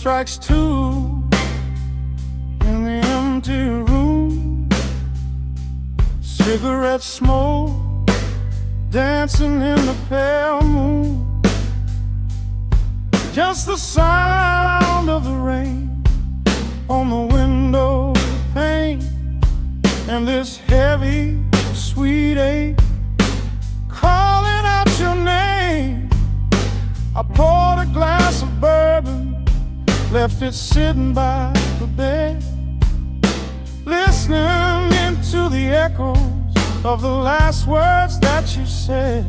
strikes two in the empty room. Cigarette smoke dancing in the pale moon. Just the sound of the rain on the window pane, and this heavy, sweet ache calling out your name. I poured a glass of bourbon, left it sitting by the bed, listening into the echoes of the last words that you said.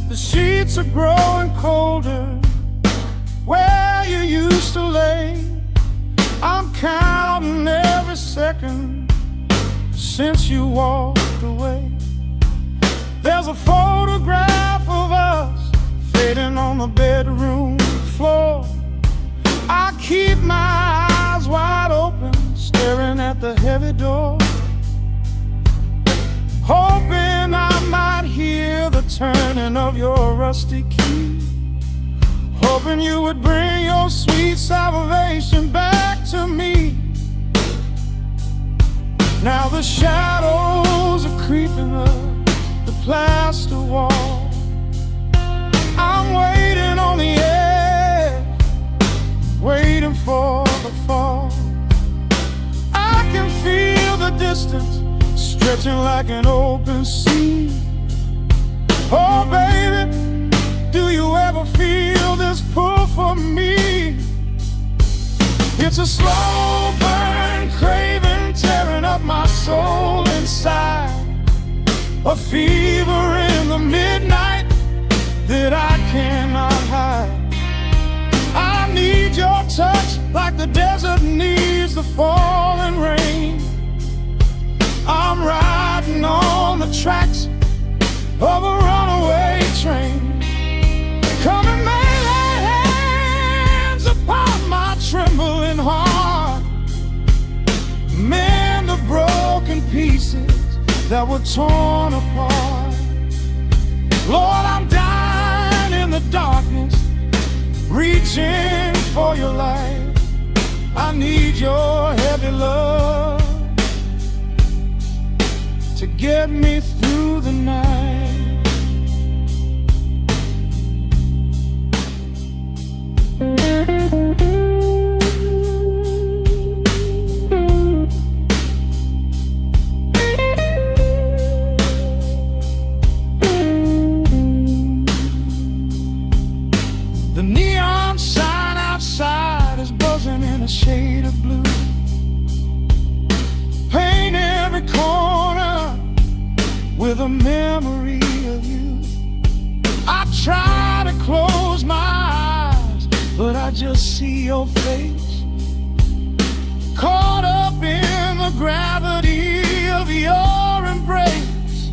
The sheets are growing colder where you used to lay. I'm counting every second since you walked away. There's a photograph of us fading on the bedroom floor. I keep my eyes wide open, staring at the heavy door, hoping I might hear the turning of your rusty key, hoping you would bring your sweet salvation back to me. Now the shadows are creeping up the plaster wall. I'm waiting on the edge, waiting for the fall. I can feel the distance stretching like an open sea. Oh baby, do you ever feel this pull for me? It's a slow burn craving tearing up my soul inside, a fever in the midnight that I cannot hide. I need your touch like the desert needs the falling rain. I'm riding on the tracks of a runaway train. Come and lay hands upon my trembling heart, mend the broken pieces that were torn apart. Lord, I'm dying in the darkness, reaching for your light. I need your heavy love to get me through the night. The neon sign outside is buzzing in a shade of blue. Paint every corner with a memory of you. I try to close my eyes, but I just see your face, caught up in the gravity of your embrace.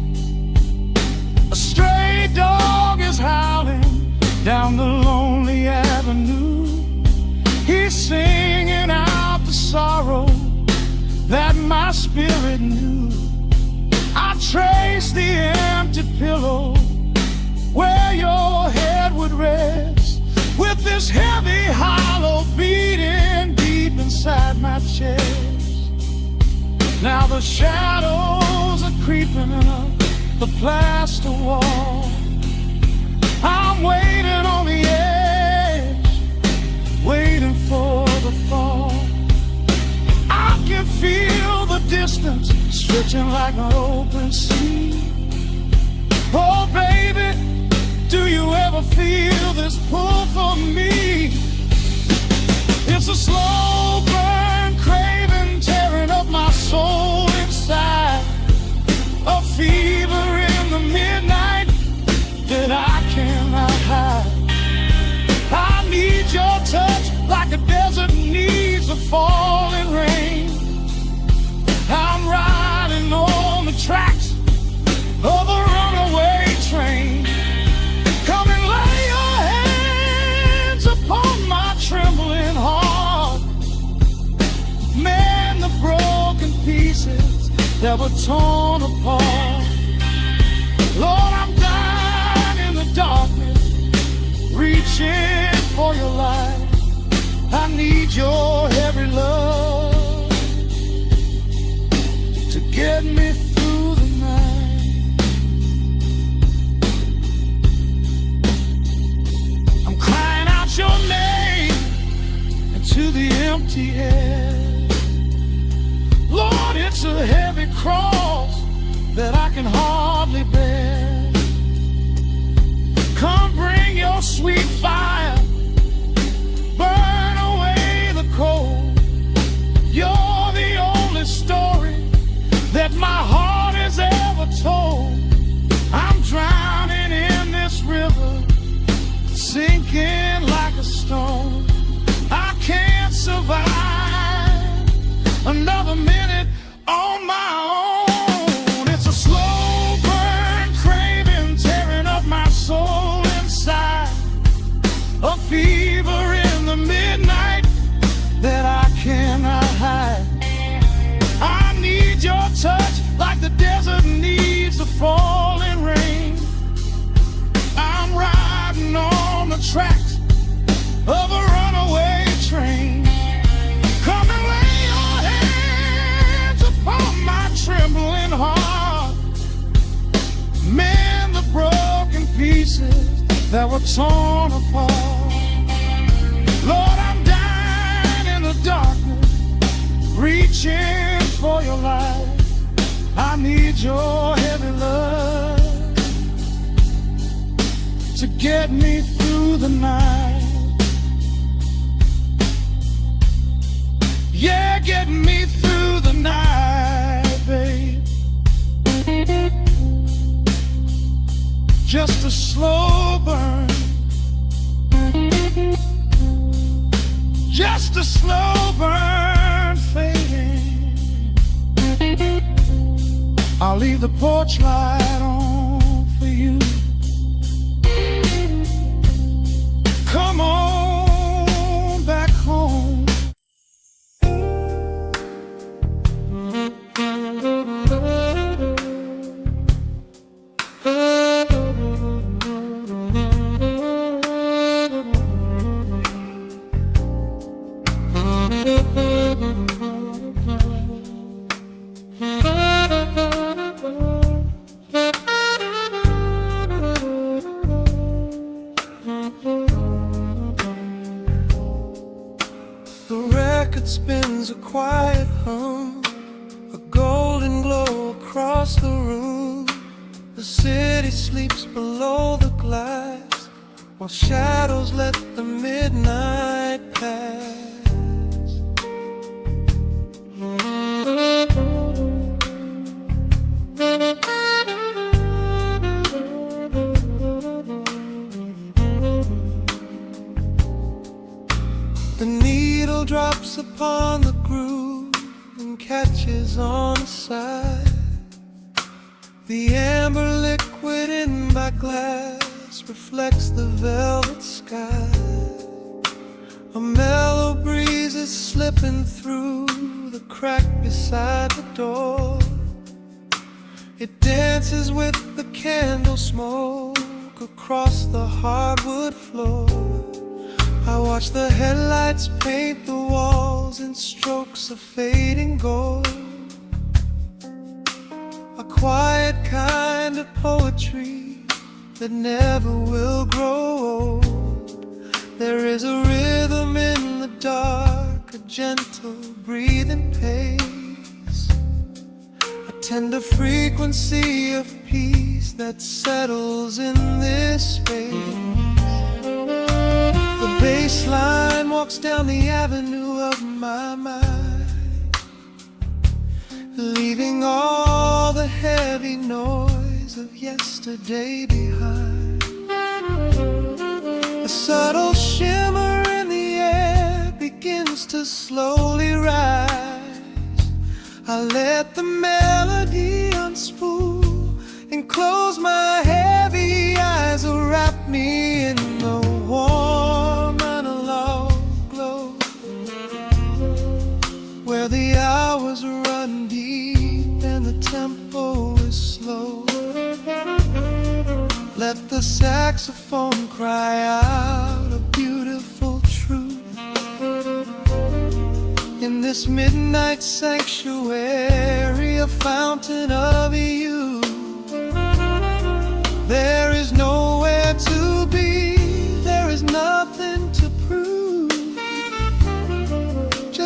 A stray dog is howling down the lonely avenue. He's singing out the sorrow that my spirit knew. I trace the empty pillow where your head would rest, with this heavy hollow beating deep inside my chest. Now the shadows are creeping up the plaster wall. I'm waiting on the edge, waiting for the fall. I can feel the distance stretching like an open sea. Oh baby, do you ever feel this pull for me? It's a slow burn craving tearing up my soul inside, a fever in the midnight that I cannot hide. I need your touch like a desert needs the falling rain. I'm riding on the tracks of a runaway train. Come and lay your hands upon my trembling heart, mend the broken pieces that were torn apart. Lord, I'm dying in the darkness, reaching for your light. I empty head. Lord, it's a heavy cross that I can hardly bear. Come bring your sweet fire, burn away the cold. You're the only story that my heart has ever told. I'm drowning in this river, sinking like a stone. I can't survive another minute on my own. It's a slow burn craving, tearing up my soul inside. A fever in the midnight that I cannot hide. I need your touch like the desert needs the falling rain. I'm riding on the tracks of a runaway train. Come and lay your hands upon my trembling heart. Mend the broken pieces that were torn apart. Lord, I'm dying in the darkness, reaching for your light. I need your heavy love to get me through the night. Yeah, get me through the night, babe. Just a slow burn, just a slow burn fading. I'll leave the porch light on for you. Come on back home. The record spins a quiet hum, a golden glow across the room. The city sleeps below the glass, while shadows let the midnight pass. The needle drops upon the groove and catches on the side. The amber liquid in my glass reflects the velvet sky. A mellow breeze is slipping through the crack beside the door. It dances with the candle smoke across the hardwood floor. I watch the headlights paint the walls in strokes of fading gold. A quiet kind of poetry that never will grow old. There is a rhythm in the dark, a gentle breathing pace, a tender frequency of peace that settles in this space. The bass line walks down the avenue of my mind, leaving all the heavy noise of yesterday behind. A subtle shimmer in the air begins to slowly rise. I let the melody unspool and close my heavy eyes, wrap me in the warm analog glow, where the hours run deep and the tempo is slow. Let the saxophone cry out a beautiful truth in this midnight sanctuary, a fountain of youth. There is nowhere to be, there is nothing to prove.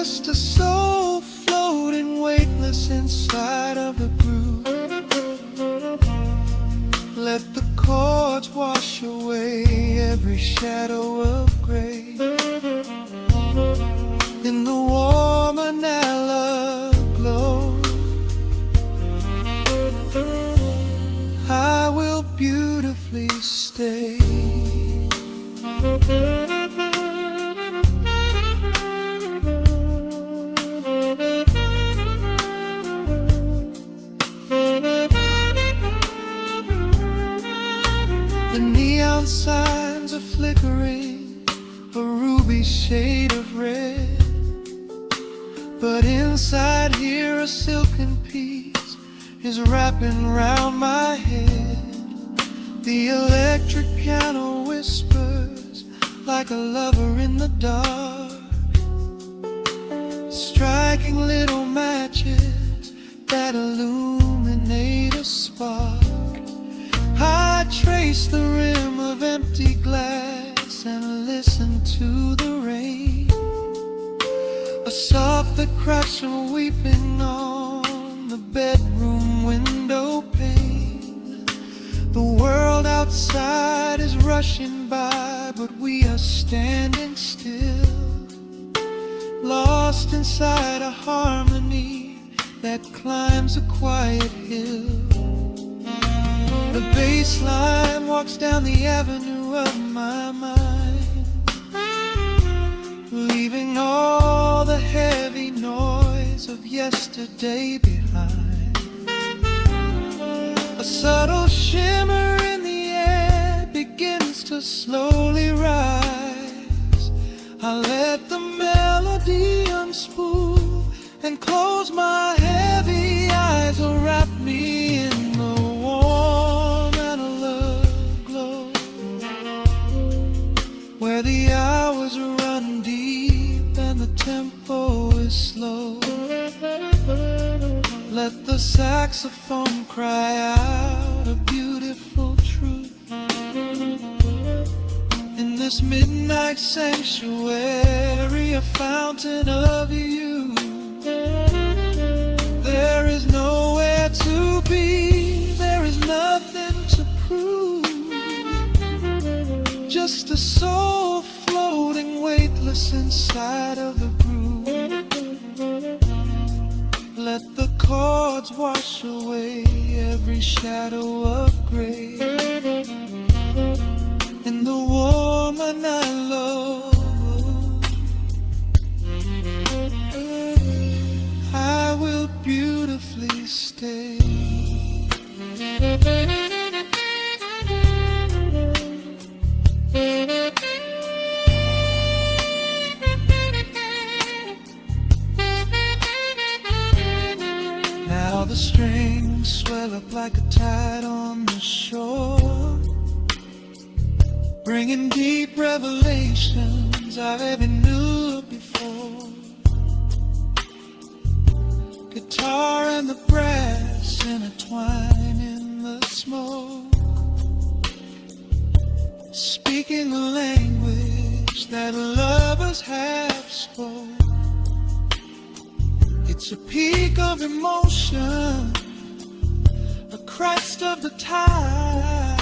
just a soul floating weightless inside of the groove. Let the chords wash away every shadow of gray. In the warm vanilla glow, I will beautifully stay. The neon signs are flickering, a ruby shade of red. But inside here a silken peace is wrapping round my head. The electric piano whispers like a lover in the dark, striking little matches that illuminate a spark. I trace the rim of empty glass and listen to the rain, a soft that cracks from weeping on the bedroom window pane. The world outside is rushing by, but we are standing still, lost inside a harmony that climbs a quiet hill. The bass line walks down the avenue of my mind, leaving all the heavy noise of yesterday behind. A subtle shimmer in the air begins to slowly rise. I let the melody unspool and close my heavy eyes, or wrap me in the warm analog glow, where the hours run deep and the tempo is slow. Let the saxophone cry out a beautiful truth. In this midnight sanctuary, a fountain of you, there is nowhere to be, there is nothing to prove. Just a soul floating weightless inside of the groove. Let the chords wash away every shadow of gray. In the warm and mellow, I will beautifully stay. Now the strings swell up like a tide on the shore, bringing deep revelations I've ever knew before. Guitar and the brass intertwine in the smoke, speaking a language that lovers have spoke. It's a peak of emotion, a crest of the tide,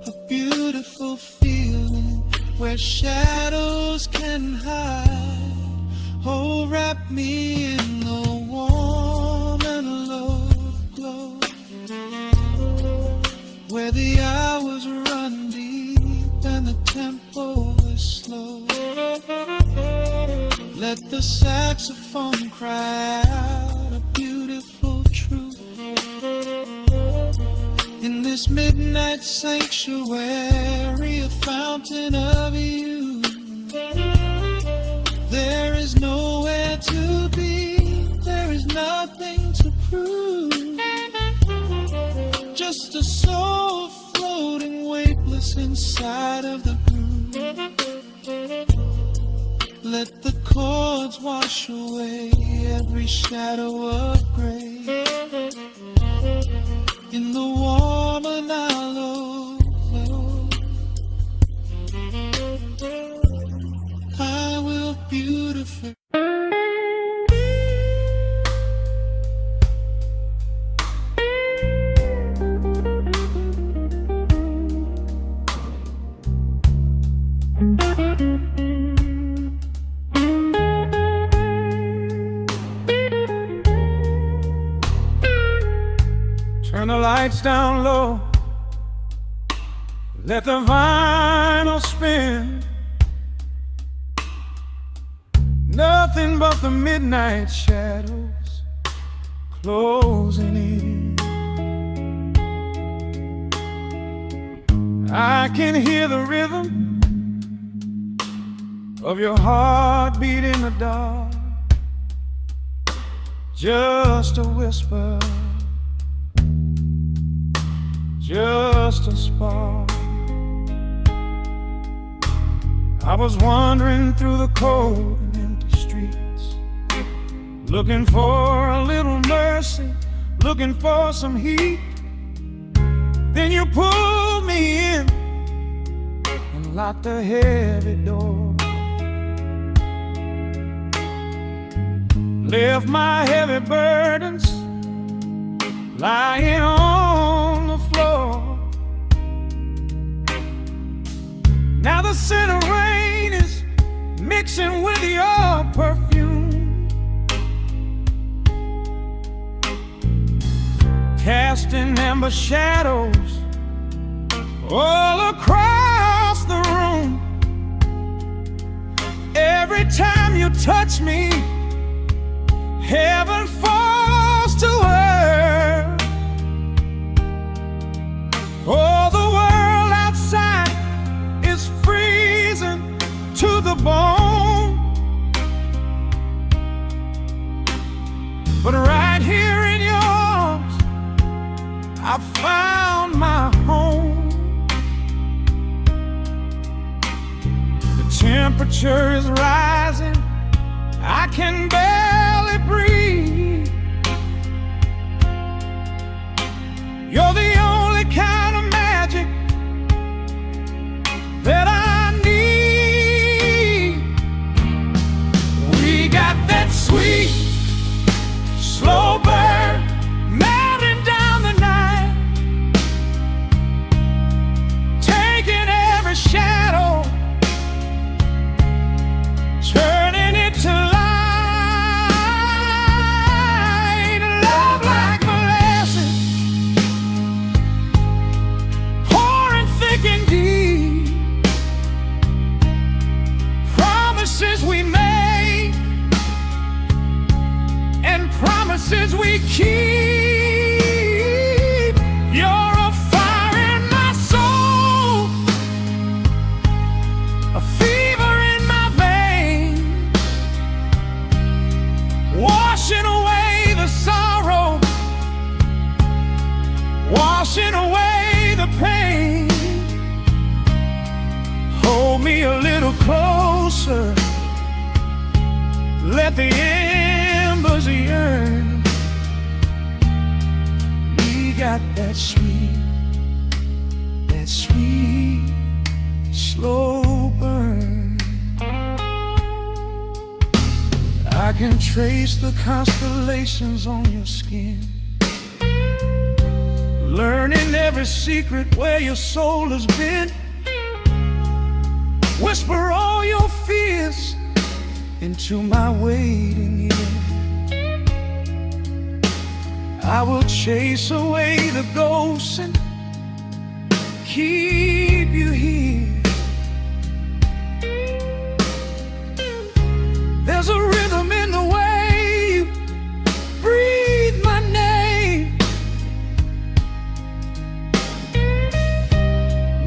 a beautiful feeling where shadows can hide. Oh, wrap me in the warm and low glow, where the hours run deep and the tempo is slow. Let the saxophone cry out a beautiful truth. In this midnight sanctuary, a fountain of you, there is nowhere to be, there is nothing to prove. Just a soul floating weightless inside of the groove. Let the chords wash away every shadow of gray. In the warm and hollow glow, I will beautiful. the lights down low, let the vinyl spin. Nothing but the midnight shadows closing in. I can hear the rhythm of your heartbeat in the dark, just a whisper, just a spark. I was wandering through the cold and empty streets, looking for a little mercy, looking for some heat. Then you pulled me in and locked the heavy door, left my heavy burdens lying on the floor. Now the scent of rain is mixing with your perfume, casting amber shadows all across the room. Every time you touch me, heaven falls to earth. Oh, the world outside is freezing to the bone, but right here in your arms I found my home. The temperature is rising, I can barely breathe. You're the only kind of magic that I need. We got that sweet, slow burn melting down the night, taking every shadow, turning it to light. Love like molasses, pouring thick and deep. Promises we make and promises we keep. You're a fire in my soul, a fever in my veins, washing away the sorrow, washing away the pain. Hold me a little closer, let the embers yearn. We got that sweet, slow burn. I can trace the constellations on your skin, learning every secret where your soul has been. Whisper all your fears into my waiting ear. I will chase away the ghosts and keep you here. There's a rhythm in the way you breathe my name.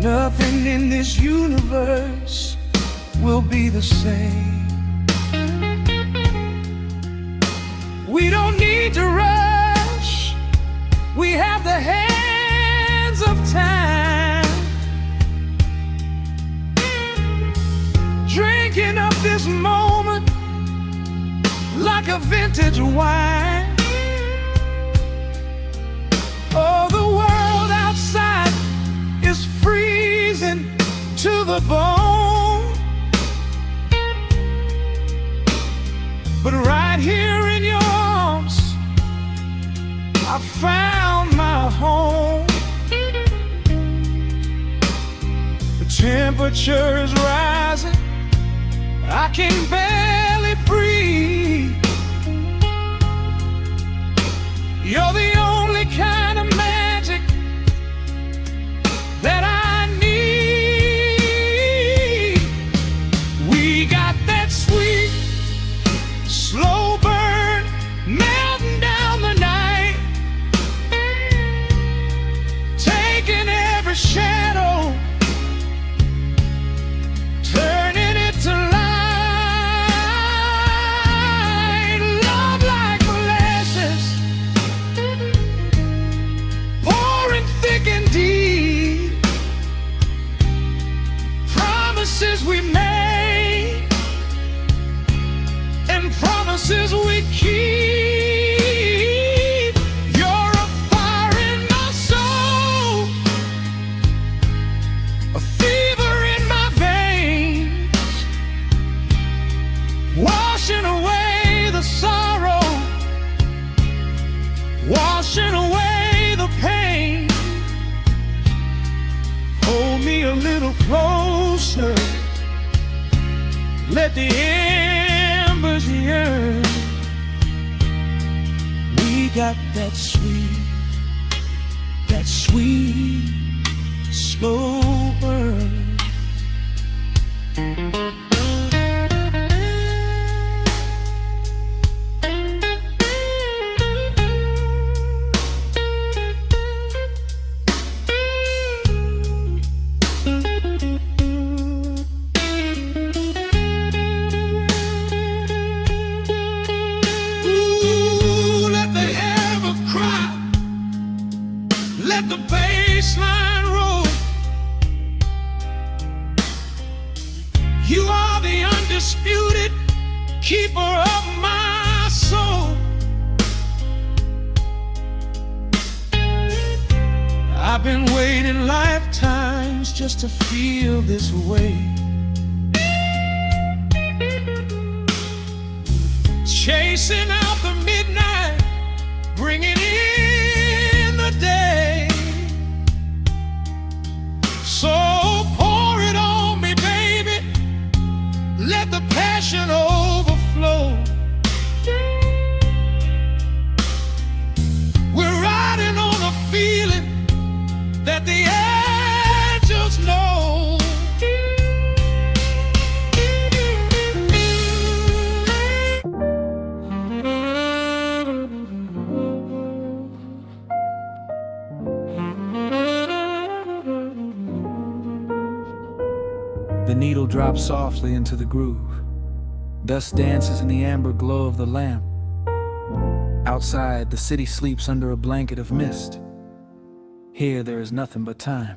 Nothing in this universe will be the same. We don't need to rush, we have the hands of time, drinking up this moment like a vintage wine. Oh, the world outside is freezing to the bone, but right here in your arms I found my home. The temperature is rising, I can barely breathe. You're the only kind of magic promises we keep. You're a fire in my soul, a fever in my veins, washing away the sorrow, washing away the pain. Hold me a little closer, let the embers yearn. We got that sweet, slow burn. Let the bass line roll. You are the undisputed keeper of my soul. I've been waiting lifetimes just to feel this way. Chasing out the midnight, bringing in the day. So pour it on me, baby, let the passion overflow. We're riding on a feeling that the angels know. The needle drops softly into the groove. Dust dances in the amber glow of the lamp. Outside, the city sleeps under a blanket of mist. Here, there is nothing but time.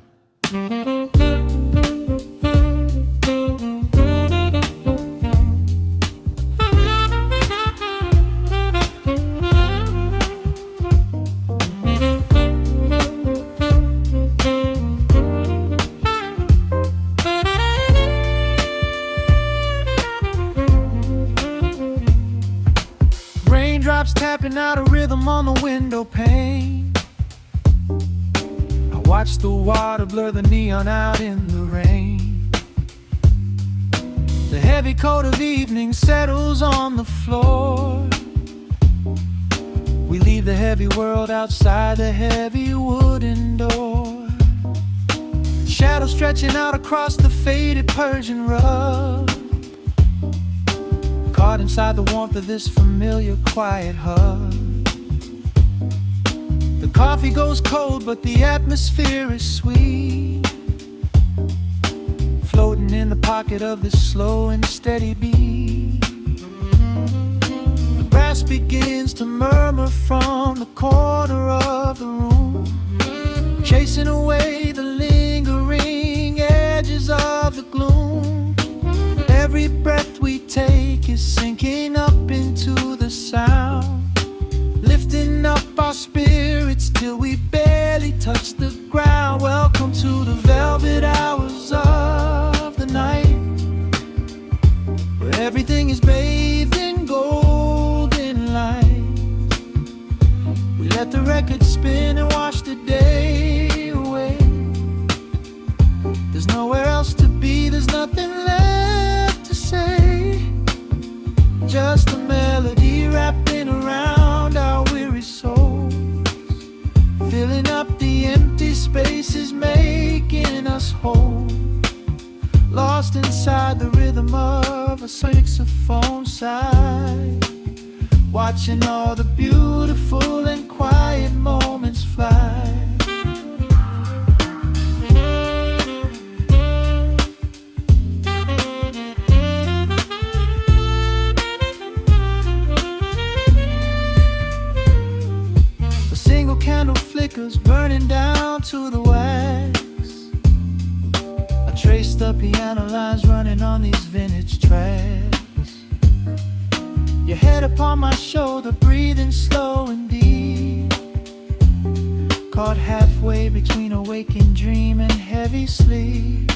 Raindrops tapping out a rhythm on the window pane. I watch the water blur the neon out in the rain. The heavy coat of evening settles on the floor. We leave the heavy world outside the heavy wooden door. Shadows stretching out across the faded Persian rug, caught inside the warmth of this familiar quiet hug. The coffee goes cold, but the atmosphere is sweet, floating in the pocket of this slow and steady beat. The brass begins to murmur from the corner of the room, chasing away the lingering edges of the gloom. Every breath we take is sinking up into the sound, lifting up our spirits till we barely touch the ground. Welcome to the velvet hours of the night, where everything is bathed in golden light. We let the record spin and wash the day away. There's nowhere else to be, there's nothing left to say. Just a melody wrapping around our weary souls, filling up the empty spaces, making us whole. Lost inside the rhythm of a saxophone sigh, watching all the beautiful and quiet moments fly. Candle flickers burning down to the wax. I trace the piano lines running on these vintage tracks. Your head upon my shoulder, breathing slow and deep, caught halfway between a waking dream and heavy sleep.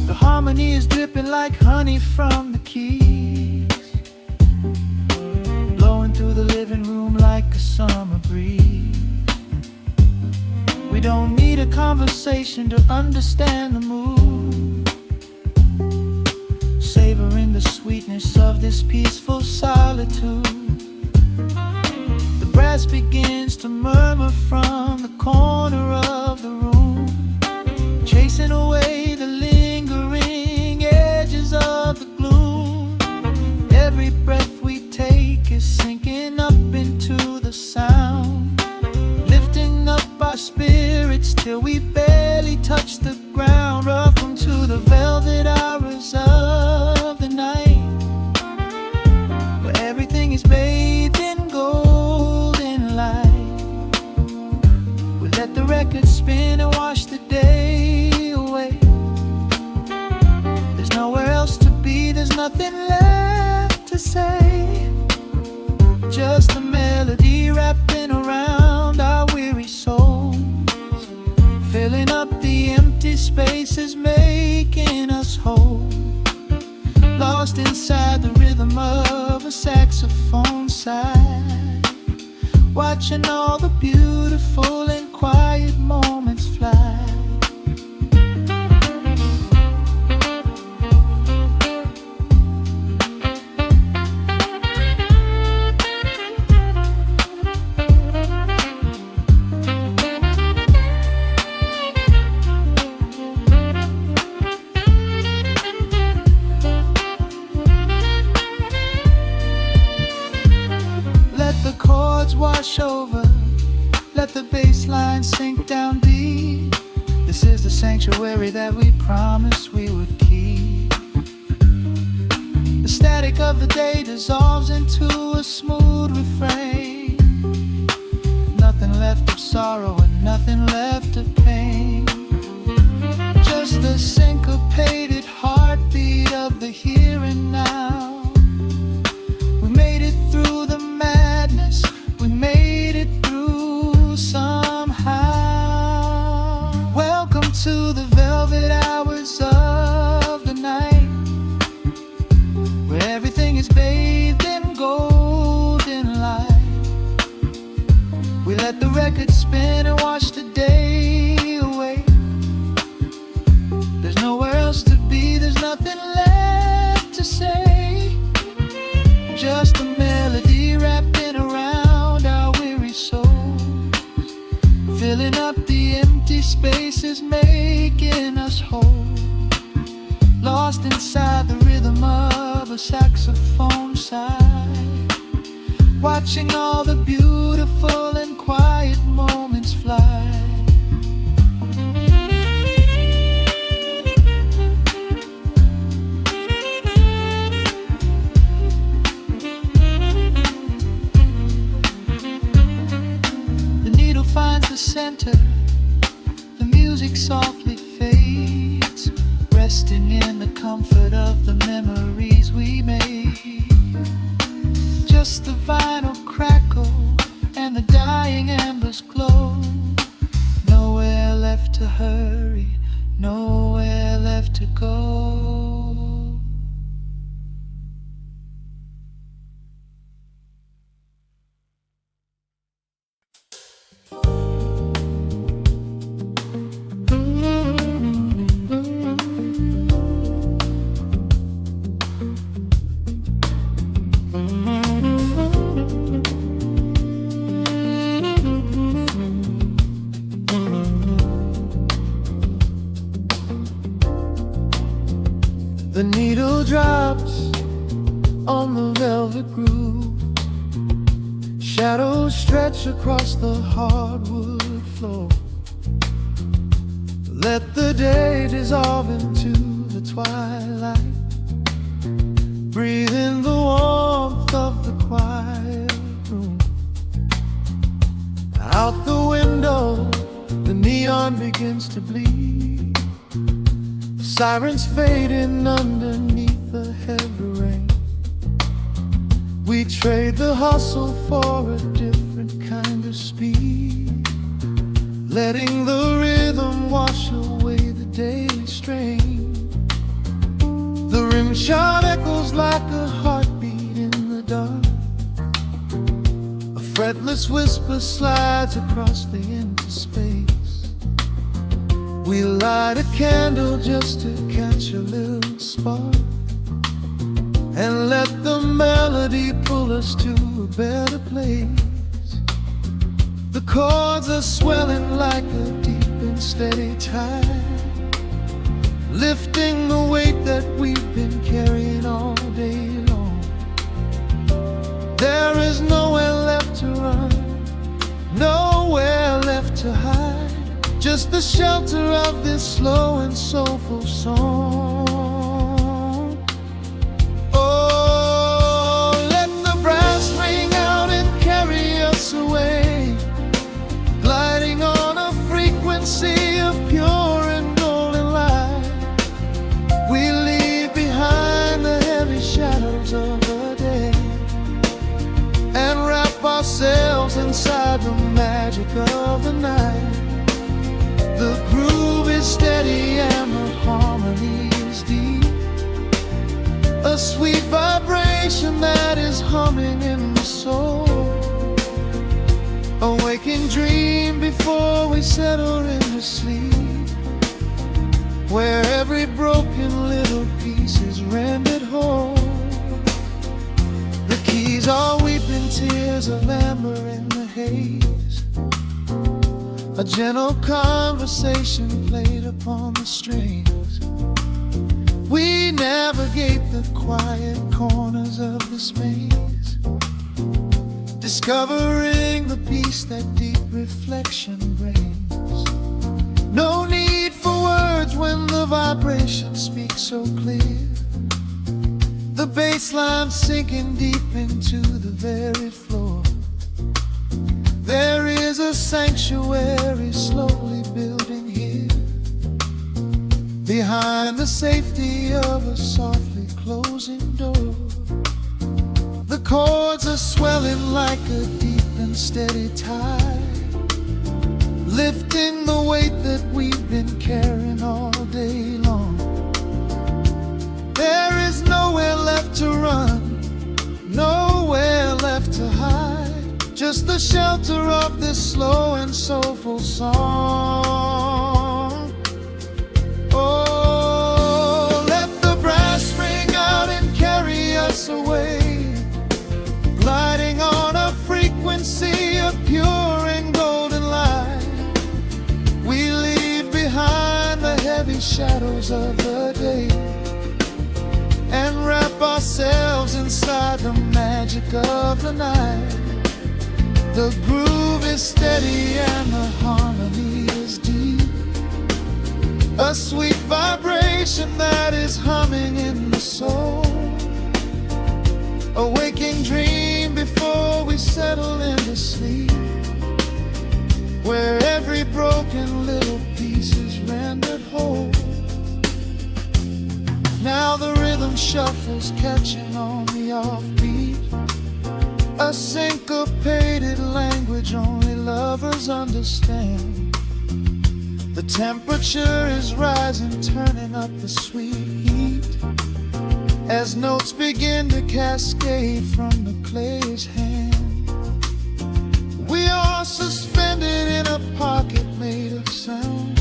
The harmony is dripping like honey from the keys, blowing through the living room like a summer breeze. We don't need a conversation to understand the mood, savoring the sweetness of this peaceful solitude. The brass begins to murmur from the corner of the room, chasing away the lingering edges of the gloom. Every breath we take is sinking up into the sound, lifting up our spirits till we barely touch the ground. Welcome to the velvet hours of the night, where everything is bathed in golden light. We let the record spin and wash the day away. There's nowhere else to be, there's nothing left to say. Just a melody wrapping around our weary souls, filling up the empty spaces, making us whole. Lost inside the rhythm of a saxophone sigh, watching all the beautiful and quiet moments fly. Wash over, let the bass line sink down deep. This is the sanctuary that we promised we would keep. The static of the day dissolves into a smooth refrain. Nothing left of sorrow and nothing left of pain, just the syncopated heartbeat of the here and now. We made it through the madness, we made it through somehow. Welcome to the velvet hours of the night, where everything is bathed in golden light. We let the record spin and wash the day away. There's nowhere else to be, there's nothing left to say. Just a melody wrapping around our weary souls, filling up the empty spaces, making us whole. Lost inside the rhythm of a saxophone sigh, watching all the beautiful and quiet moments fly. Finds the center, the music softly fades, resting in the comfort of the memories we made. Just the vinyl crackle and the dying embers glow. Nowhere left to hurry, nowhere left to go. The needle drops on the velvet groove, shadows stretch across the hardwood floor. Let the day dissolve into the twilight, breathe in the warmth of the quiet room. Out the window, the neon begins to bleed, sirens fading underneath the heavy rain. We trade the hustle for a different kind of speed, letting the rhythm wash away the daily strain. The rim shot echoes like a heartbeat in the dark. A fretless whisper slides across the empty space. We light a candle just to catch a little spark, and let the melody pull us to a better place. The chords are swelling like a deep and steady tide, lifting the weight that we've been carrying all day long. There is nowhere left to run, nowhere left to hide, just the shelter of this slow and soulful song. Oh, let the brass ring out and carry us away, gliding on a frequency of pure and golden light. We leave behind the heavy shadows of the day, and wrap ourselves inside the magic of the night. The groove is steady and the harmony is deep, a sweet vibration that is humming in the soul. A waking dream before we settle into sleep, where every broken little piece is rendered whole. The keys are weeping tears of amber in the haze, a gentle conversation played upon the strings. We navigate the quiet corners of this maze, discovering the peace that deep reflection brings. No need for words when the vibration speaks so clear, the bass line sinking deep into the very floor. There is a sanctuary slowly building here, behind the safety of a softly closing door. The chords are swelling like a deep and steady tide, lifting the weight that we've been carrying all day long. There is nowhere left to run, nowhere left to hide, just the shelter of this slow and soulful song. Oh, let the brass ring out and carry us away, gliding on a frequency of pure and golden light. We leave behind the heavy shadows of the day, and wrap ourselves inside the magic of the night. The groove is steady and the harmony is deep, a sweet vibration that is humming in the soul. A waking dream before we settle into sleep, where every broken little piece is rendered whole. Now the rhythm shuffles, catching on the offbeat, a syncopated language only lovers understand. The temperature is rising, turning up the sweet heat, as notes begin to cascade from the clay's hand. We are suspended in a pocket made of sound,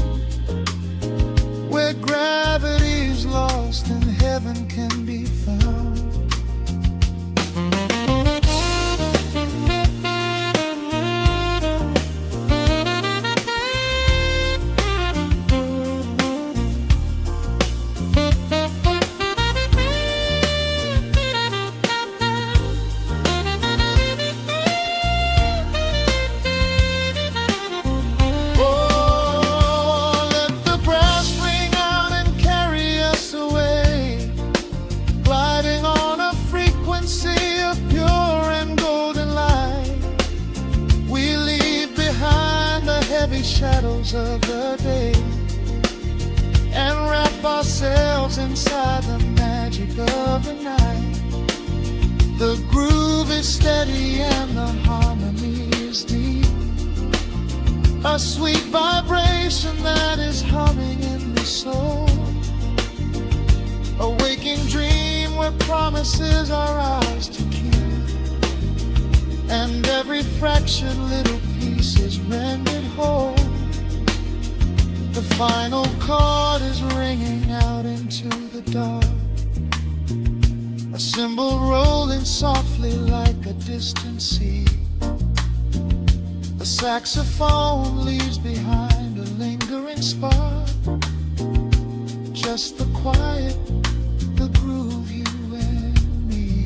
where gravity is lost and heaven can be found. Shadows of the day, and wrap ourselves inside the magic of the night. The groove is steady and the harmony is deep. A sweet vibration that is humming in the soul. A waking dream where promises are ours to keep. And every fractured little piece is rendered whole. The final chord is ringing out into the dark. A cymbal rolling softly like a distant sea. The saxophone leaves behind a lingering spark. Just the quiet, the groove, you and me.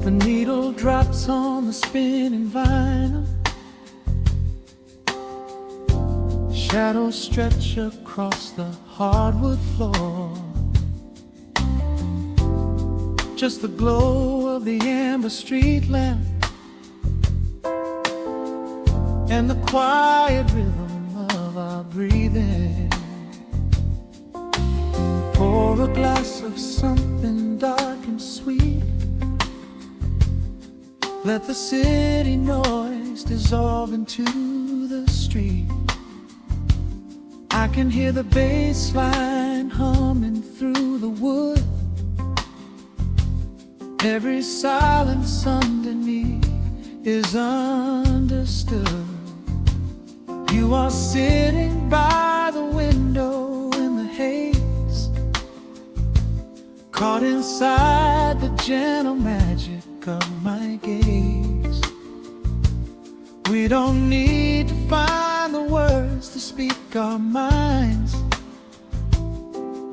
The needle drops on the spinning vinyl. Shadows stretch across the hardwood floor. Just the glow of the amber street lamp and the quiet rhythm of our breathing. Pour a glass of something dark and sweet. Let the city noise dissolve into the street. I can hear the bass line humming through the wood. Every silence underneath is understood. You are sitting by the window in the haze, caught inside the gentle magic of my gaze. We don't need to find the words to speak our minds,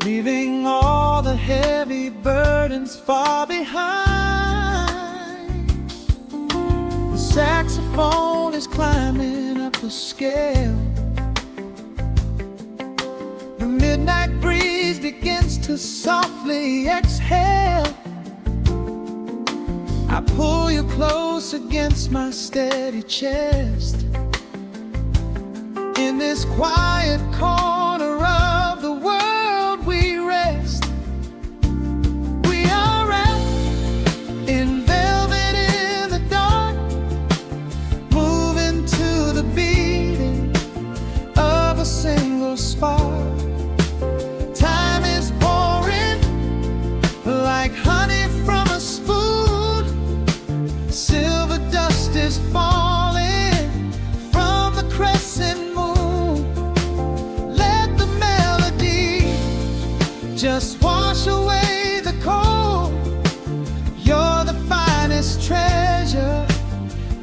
leaving all the heavy burdens far behind. The saxophone is climbing up the scale. The midnight breeze begins to softly exhale. I pull you close against my steady chest. In this quiet corner of the world we rest. We are wrapped in velvet in the dark, moving to the beating of a single spark. Time is pouring like honey from a spoon. Silver dust is falling from the crescent moon. Let the melody just wash away the cold. You're the finest treasure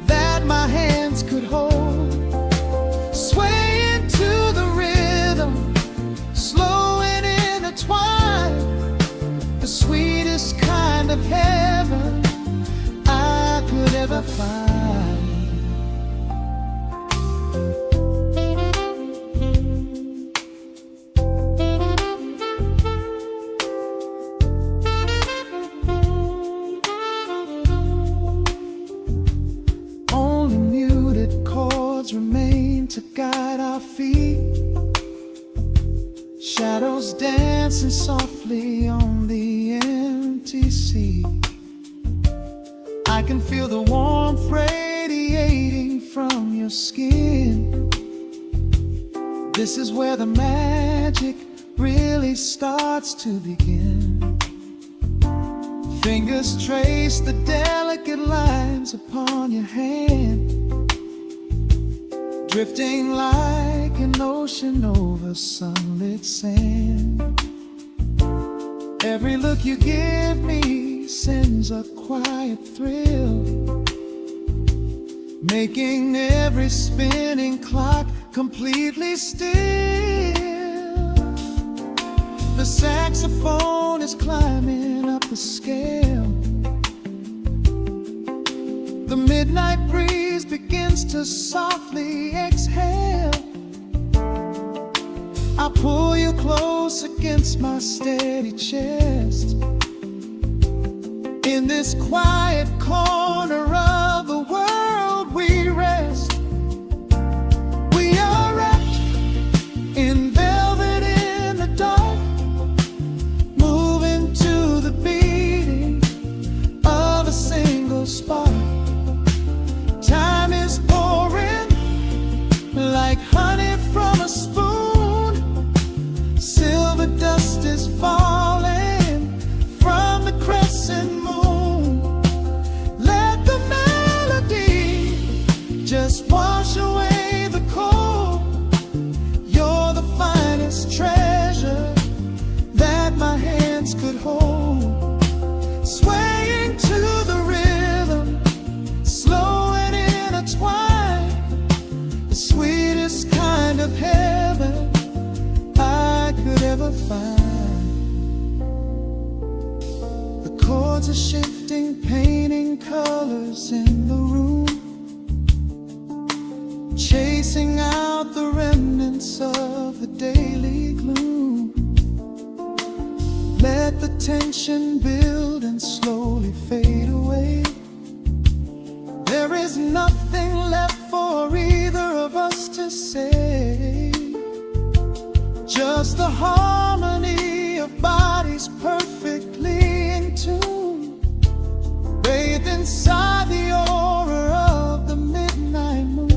that my hands could hold. Swaying to the rhythm, slow and intertwined. The sweetest kind of heaven I could ever find. Only muted chords remain to guide our feet. Shadows dancing softly on the empty sea. can feel the warmth radiating from your skin. This is where the magic really starts to begin. Fingers trace the delicate lines upon your hand, drifting like an ocean over sunlit sand. Every look you give me sends a quiet thrill, making every spinning clock completely still. The saxophone is climbing up the scale. The midnight breeze begins to softly exhale. I pull you close against my steady chest. In this quiet corner of the world we rest. We are wrapped in velvet in the dark, moving to the beating of a single spark. Time is pouring like honey from a spoon. Silver dust is falling from the crescent moon. Let the melody just wash away the cold. You're the finest treasure that my hands could hold. Swaying to the rhythm, slow and intertwined, the sweetest kind of heaven I could ever find. The chords are shifting, painting colors in the room, chasing out the remnants of the daily gloom. Let the tension build and slowly fade away. There is nothing left for either of us to say. Just the harmony of bodies perfectly in tune, bathed inside the aura of the midnight moon.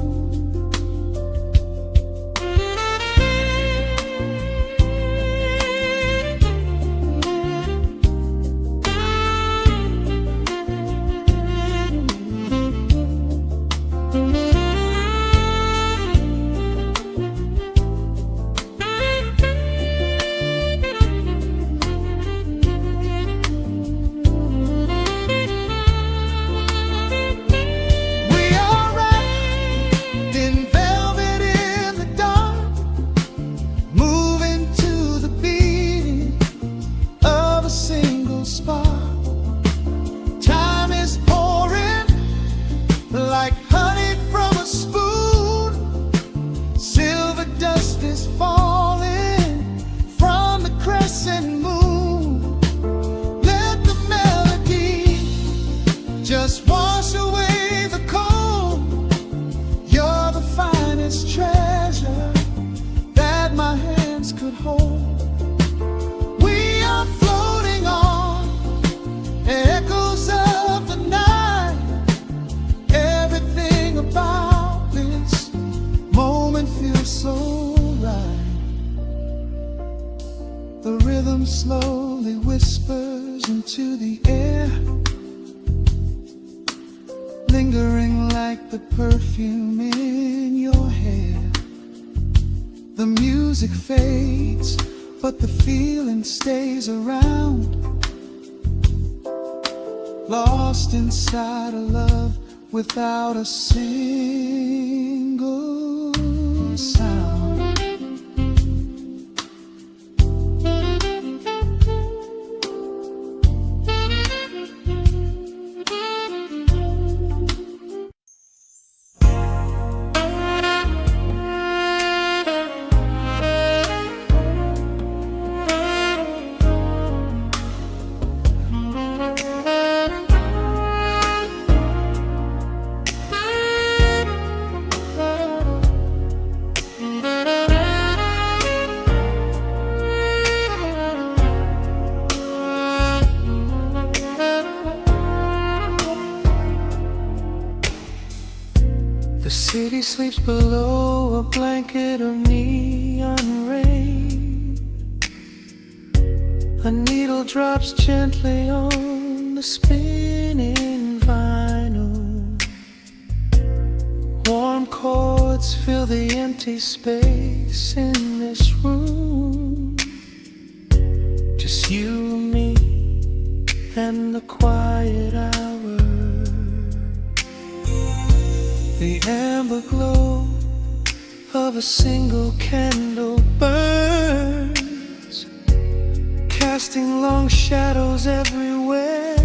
Like honey from a spoon, silver dust is falling from the crescent moon. Let the melody just wash away the cold. You're the finest treasure that my hands could hold. We are floating on echoes of the night. Everything about this moment feels so right. The rhythm slowly whispers into the air, lingering like the perfume in your hair. The music fades, but the feeling stays around, lost inside a love without a single sound. city sleeps below a blanket of neon rain. A needle drops gently on the spinning vinyl. Warm chords fill the empty space in this room. Just you, me, and the quiet hour. The amber glow of a single candle burns, casting long shadows everywhere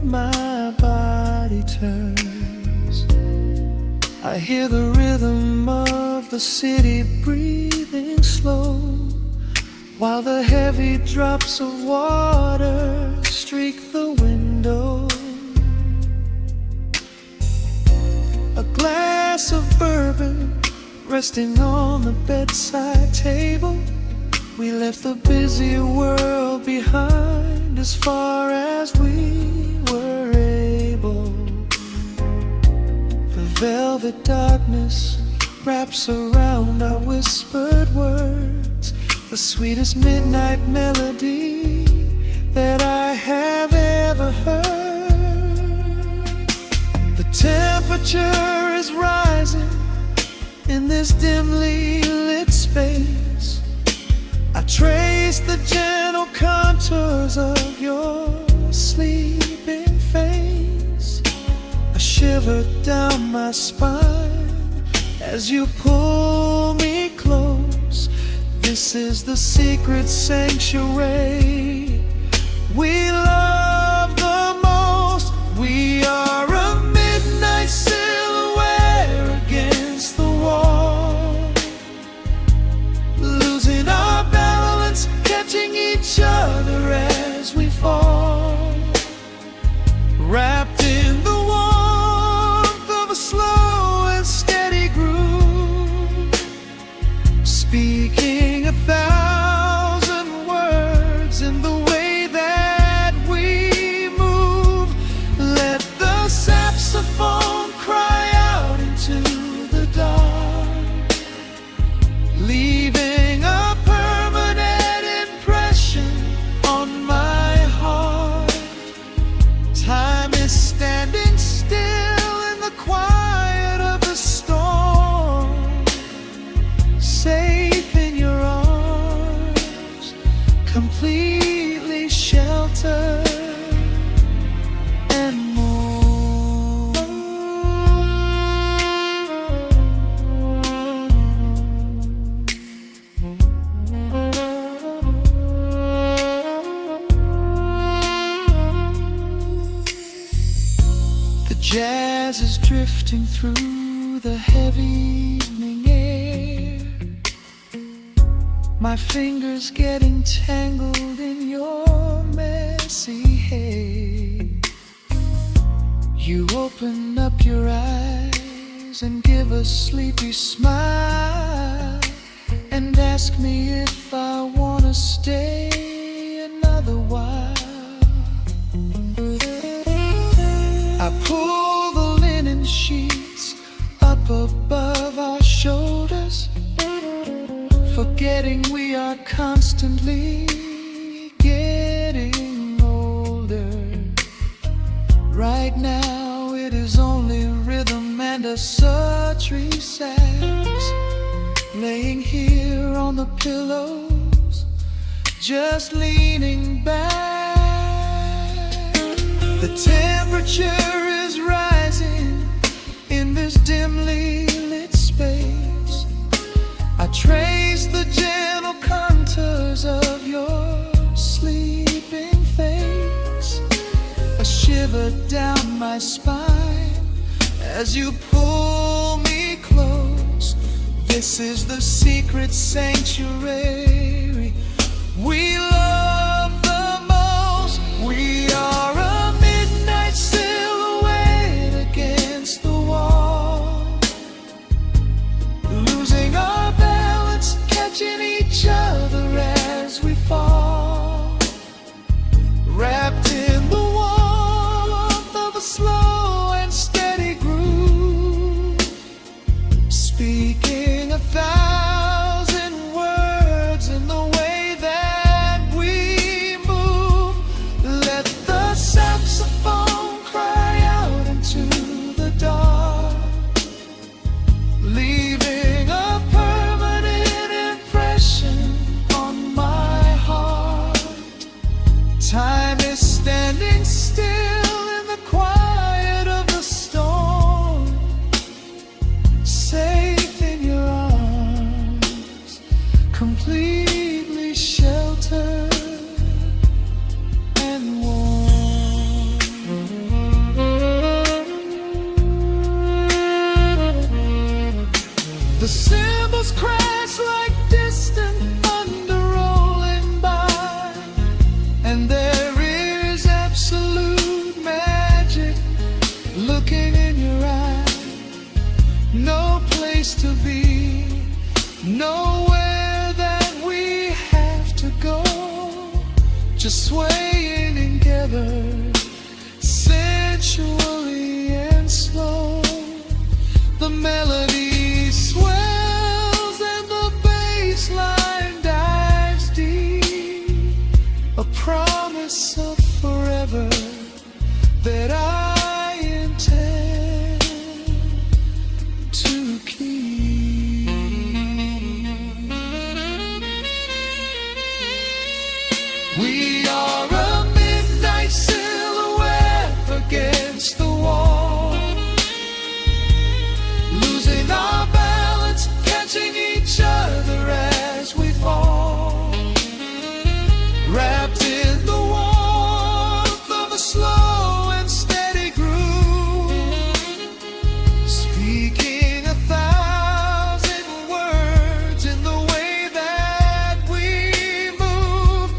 my body turns. I hear the rhythm of the city breathing slow, while the heavy drops of water streak the window. A glass of bourbon resting on the bedside table. We left the busy world behind as far as we were able. The velvet darkness wraps around our whispered words, the sweetest midnight melody that I have ever heard. The temperature is rising in this dimly lit space. I trace the gentle contours of your sleeping face. A shiver down my spine as you pull me close. This is the secret sanctuary we love the most. We are a midnight silhouette against the wall, losing our balance, catching each other as we fall, wrapped in the warmth of a slow and steady groove, speaking 1,000 words in the way that we move. Let the saxophone cry out into the dark, leaving a permanent impression on my heart. Time is standing still in the quiet of the storm, safe in your arms, completely sheltered and more. The jazz is drifting through the heavy evening air, my fingers getting tangled in your messy hair. You open up your eyes and give a sleepy smile, and ask me if I wanna stay another while. I pull the linen sheets up above our shoulders, forgetting we are constantly getting older. Right now it is only rhythm and a sultry sax, laying here on the pillows, just leaning back. The temperature is rising in this dimly lit space. I trace the gentle contours of your sleeping face. A shiver down my spine as you pull me close. This is the secret sanctuary we love the most. We are a midnight silhouette against the wall, losing our balance, catching each other as we fall, wrapped in the warmth of a slow and steady groove, still in the quiet of the storm, safe in your arms, completely sheltered and warm. The cymbals crash like distant thunder rolling by, and there is absolute magic looking in your eye. No place to be, nowhere that we have to go, just swaying together, sensually and slow. The melody swells and the bass line dives deep, a promise of forever that I intend to keep. We are a midnight silhouette against the wall, losing our balance, catching each other as we fall, wrapped in the warmth of a slow and steady groove, speaking 1,000 words in the way that we move.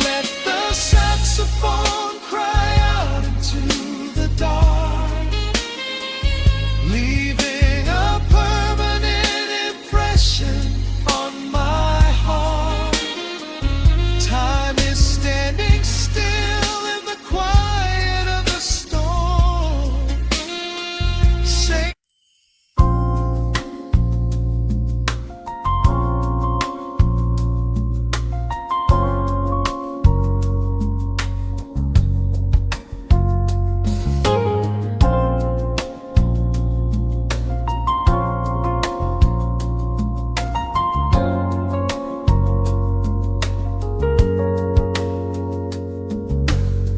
Let the saxophone cry out into the dark, leaving a permanent impression on my heart. Time is standing still in the quiet of the storm. Say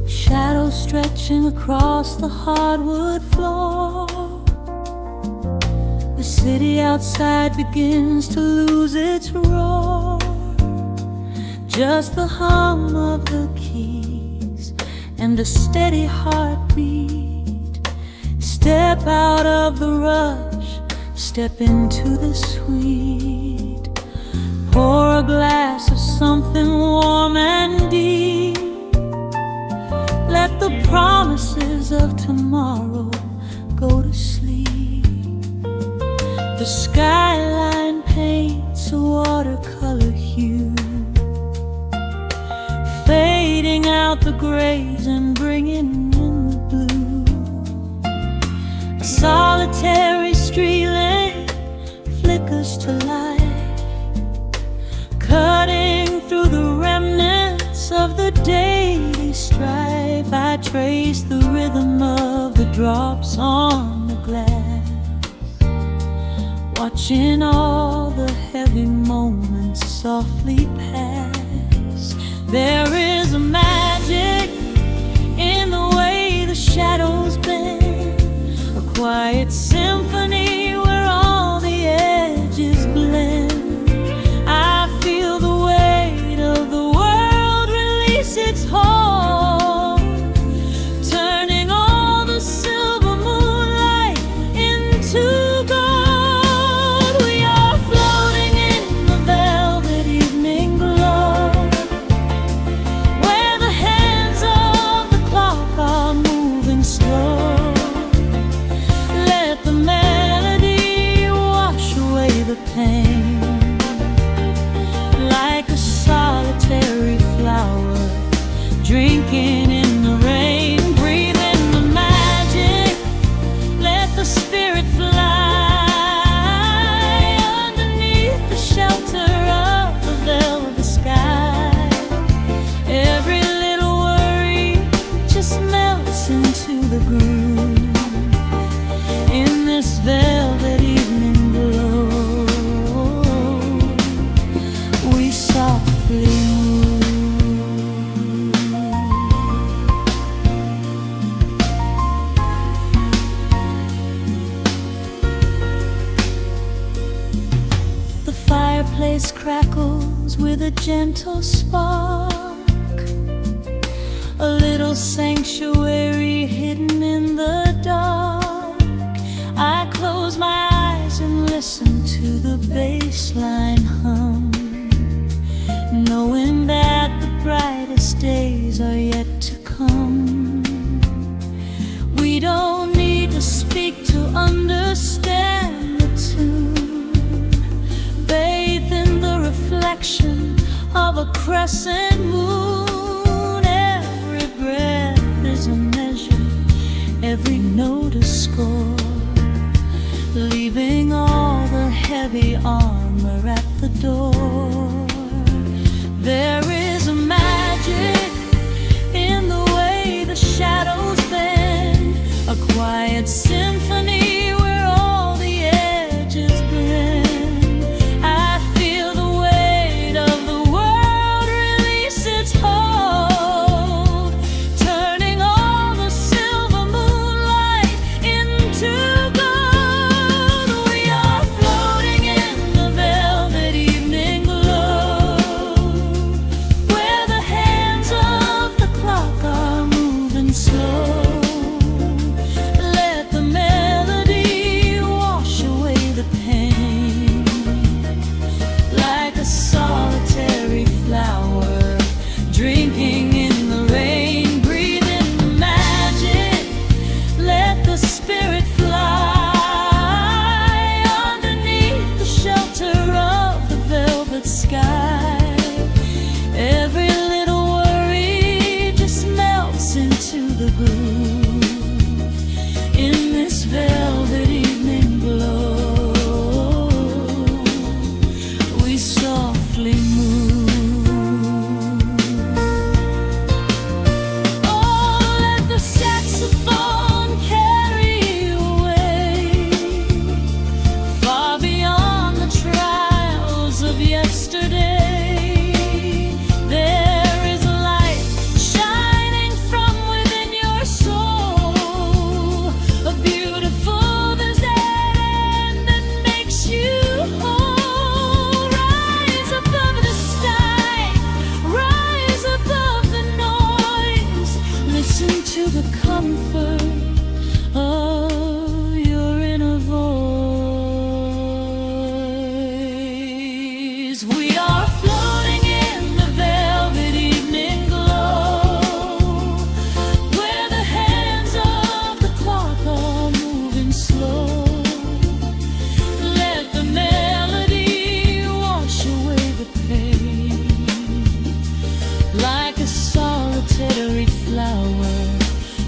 shadows stretching across the hardwood floor. The city outside begins to lose its roar. Just the hum of the keys and a steady heartbeat. Step out of the rush, step into the sweet. Pour a glass of something warm and deep. Let the promises of tomorrow go to sleep. The skyline paints a watercolor hue, fading out the grays and bringing in the blue. A solitary street lamp flickers to life, cutting through the remnants of the daily strife. I trace the rhythm of the drops on the glass, watching all the heavy moments softly pass. There is a magic in the way the shadows bend, a quiet symphony where all the edges blend. I feel the weight of the world release its hold, turning all the silver moonlight into gold. We are floating in the velvet evening glow, where the hands of the clock are moving slow. Let the melody wash away the pain, like a solitary flower drinking in the rain. Breathe in the magic, let the spirit fly underneath the shelter of the velvet sky. Every little worry just melts into the groove. with a gentle spark, a little sanctuary hidden in the dark. I close my eyes and listen to the bass line hum, knowing that the brightest days are yet to come. We don't need to speak to understand the tune, bathed in the reflection of a crescent moon. Every breath is a measure, every note a score, leaving all the heavy armor at the door. There is a magic in the way the shadows bend, a quiet symphony where all the edges blend. I feel the weight of the world release its hold, turning all the silver moonlight into gold. We are floating in the velvet evening glow, where the hands of the clock are moving slow. Let the melody wash away the pain, like a solitary flower drinking in the rain. Breathe in the magic, let the spirit fly underneath the shelter of the velvet sky. Every little worry just melts into the groove in this velvet evening glow. We softly move. Oh, let the saxophone carry you away, far beyond the trials of yesterday. There is a light shining from within your soul, a beautiful vision that makes you whole. Rise above the sky, rise above the noise, listen to the comfort of your inner voice. We are floating in the velvet evening glow, where the hands of the clock are moving slow. Let the melody wash away the pain, like a solitary flower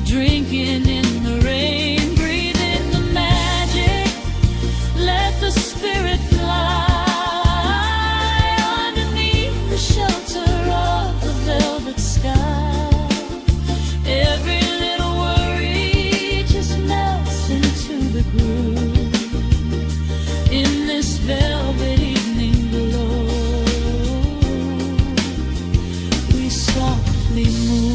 drinking in the rain. Breathe in the magic, let the spirit fly underneath the shelter of the velvet sky. Every little worry just melts into the groove in this velvet evening glow. We softly move.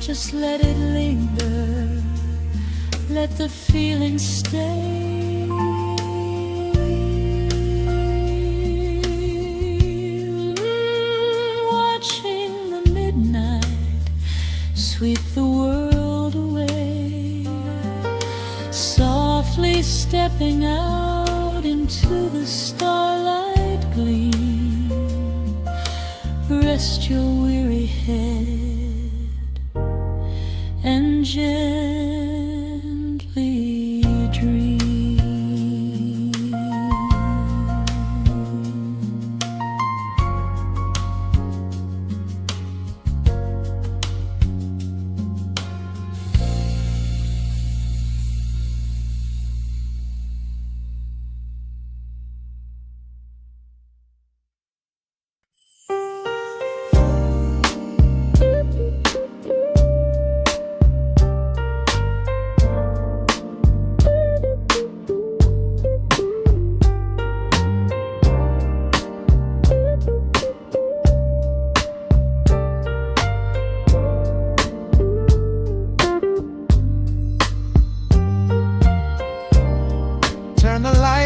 Just let it linger, let the feeling stay. Watching the midnight sweep the world away, softly stepping out into the starlight gleam. Rest your weary head and gently dream.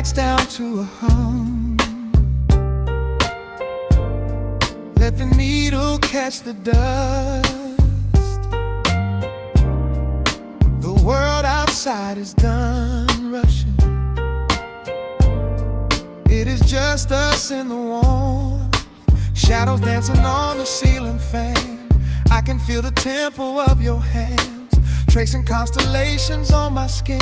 lights down to a hum. Let the needle catch the dust. The world outside is done rushing. It is just us in the warmth, shadows dancing on the ceiling fan. I can feel the tempo of your hands, tracing constellations on my skin.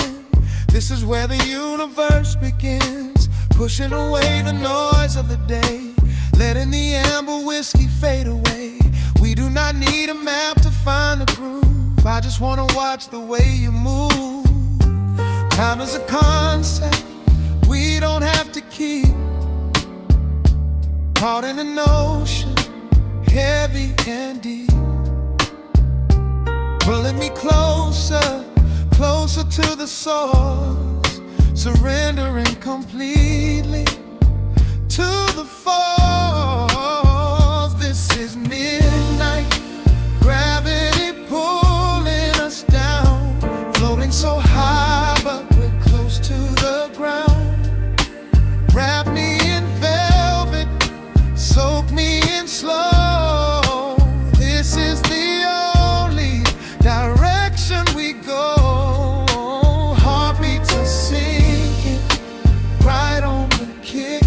This is where the universe begins, pushing away the noise of the day, letting the amber whiskey fade away. We do not need a map to find the groove. I just wanna watch the way you move. Time is a concept we don't have to keep. Caught in an ocean, heavy and deep, pulling me closer, closer to the source, surrendering completely to the force. This is midnight, gravity pulling us down, floating so high but we're close to the ground. Wrap me in velvet, soak me in slow. This is the only direction we go. Heartbeats are sinking, right on the kick.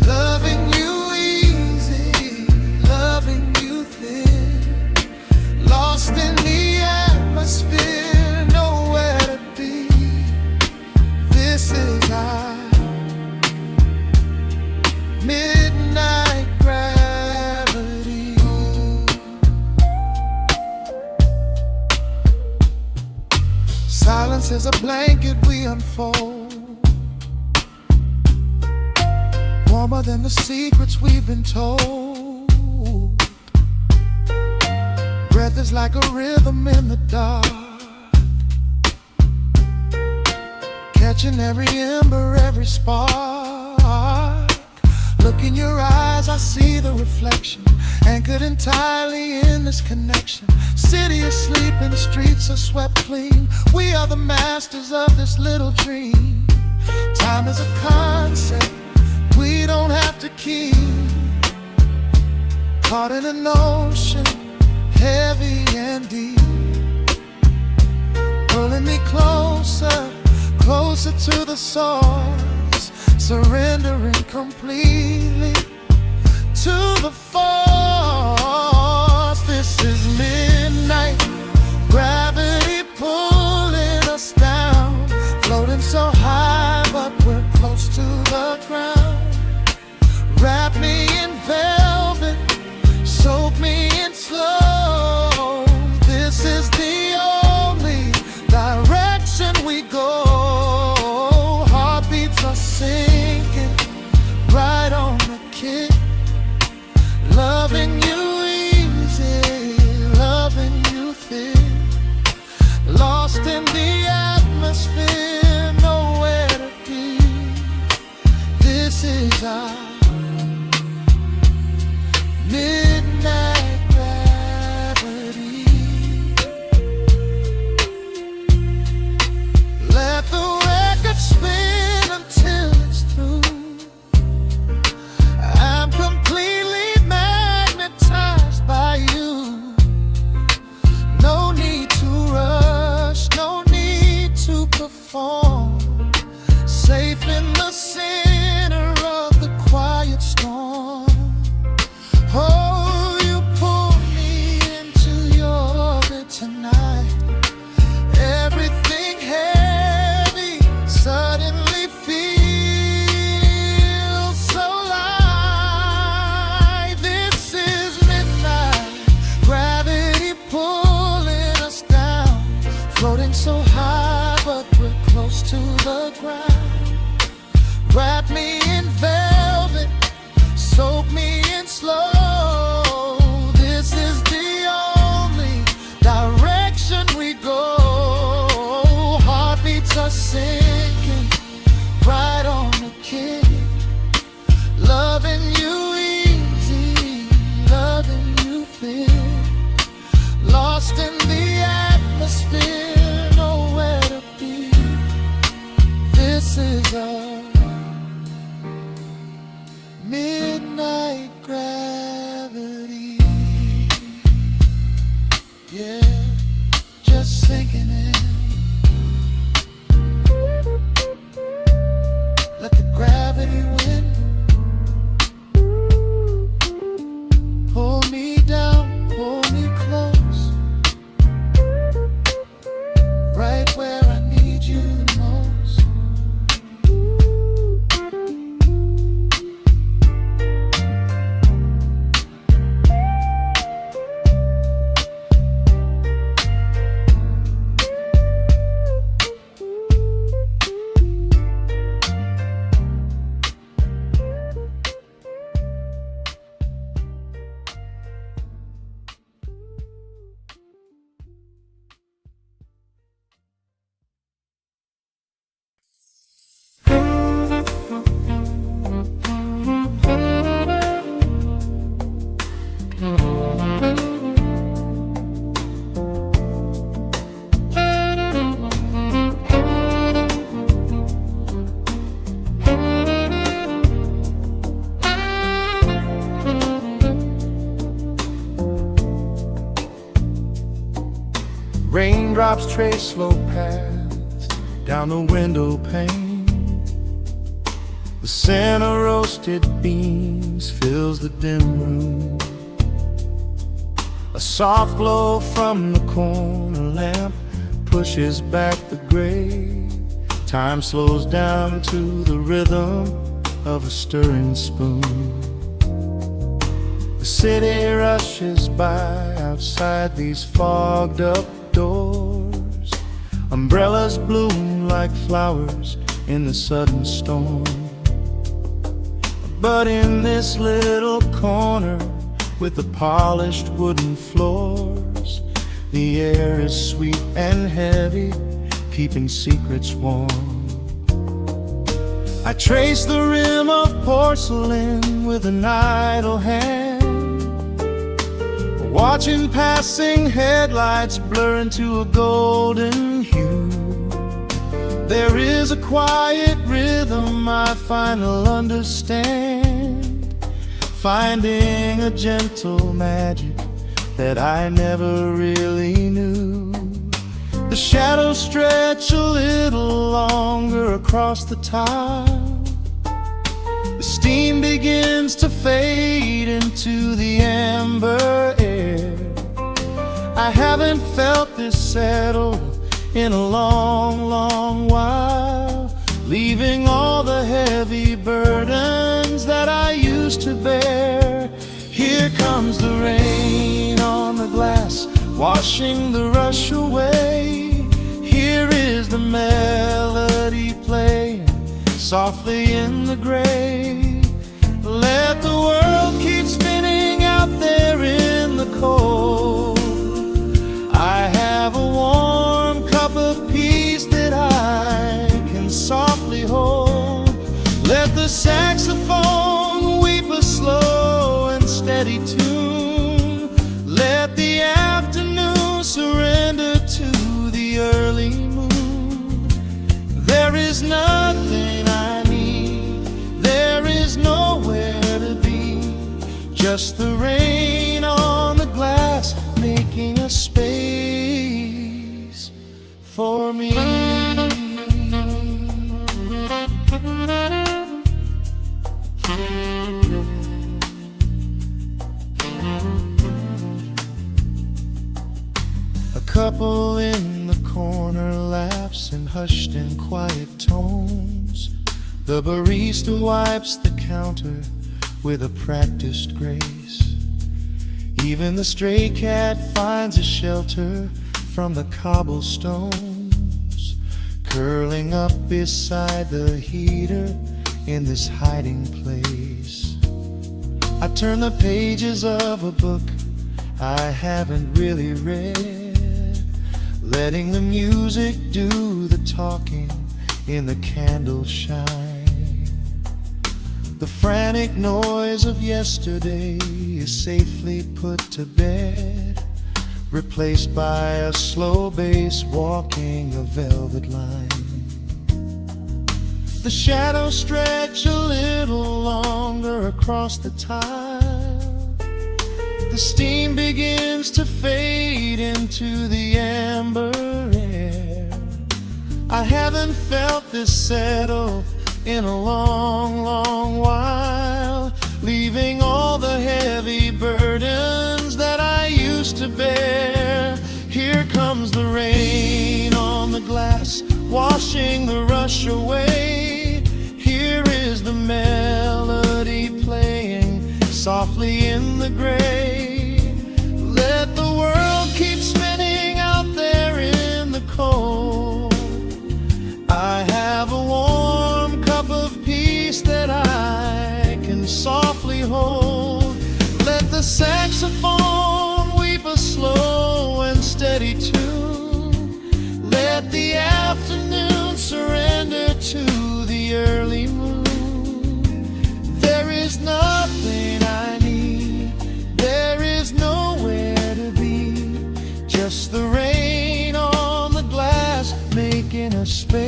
Loving you easy, loving you thin. Lost in the atmosphere, nowhere to be. This is our midnight gravity. Silence is a blanket we unfold, warmer than the secrets we've been told. Breath is like a rhythm in the dark, catching every ember, every spark. Look in your eyes, I see the reflection, anchored entirely in this connection. City is sleeping, streets are swept clean. We are the masters of this little dream. Time is a concept we don't have to keep. Caught in an ocean, heavy and deep, pulling me closer, closer to the source, surrendering completely to the force. This is midnight, gravity pulling us down, floating so high but we're close to the ground. Wrap me in velvet, soak me in slow. This is the only direction we go. Heartbeats are sinking, right on the kick. Loving Raindrops trace slow paths down the window pane. The scent of roasted beans fills the dim room. A soft glow from the corner lamp pushes back the gray. Time slows down to the rhythm of a stirring spoon. The city rushes by outside these fogged up doors. Umbrellas bloom like flowers in the sudden storm. But in this little corner with the polished wooden floors, the air is sweet and heavy, keeping secrets warm. I trace the rim of porcelain with an idle hand, watching passing headlights blur into a golden hue. There is a quiet rhythm I finally understand, finding a gentle magic that I never really knew. The shadows stretch a little longer across the tile. The steam begins to fade into the amber air. I haven't felt this settle in a long, long while, leaving all the heavy burdens that I used to bear. Here comes the rain on the glass, washing the rush away. Here is the melody playing softly in the gray. Let the world keep spinning out there in the cold. I have a warm cup of peace that I can softly hold. Let the saxophone weep a slow and steady tune. Let the afternoon surrender to the early moon. There is nothing I need, there is nowhere to be, just the rain on the glass making a space for me. A couple in the corner laughs in hushed and quiet tones. The barista wipes the counter with a practiced grace. Even the stray cat finds a shelter from the cobblestones, curling up beside the heater in this hiding place. I turn the pages of a book I haven't really read, letting the music do the talking in the candle shine. The frantic noise of yesterday is safely put to bed, replaced by a slow bass walking a velvet line. The shadows stretch a little longer across the tile. The steam begins to fade into the amber air. I haven't felt this settle in a long, long while, leaving all the heavy burdens that I used to bear. Here comes the rain on the glass, washing the rush away. Here is the melody playing softly in the gray. Let the world keep spinning out there in the cold. I have a warm cup of peace that I can softly hold. Let the saxophone weep a slow and steady tune. Let the afternoon surrender to the early moon. There is nothing I need, there is nowhere to be, just the rain on the glass making a space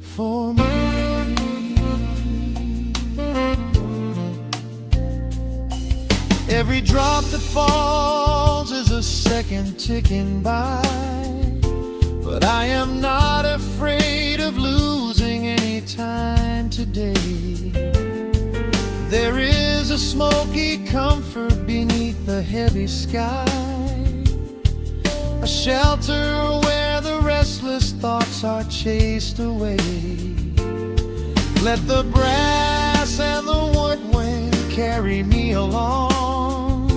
for me. Every drop that falls is a another second ticking by, but I am not afraid of losing any time today. There is a smoky comfort beneath the heavy sky, a shelter where the restless thoughts are chased away. Let the brass and the woodwind carry me along,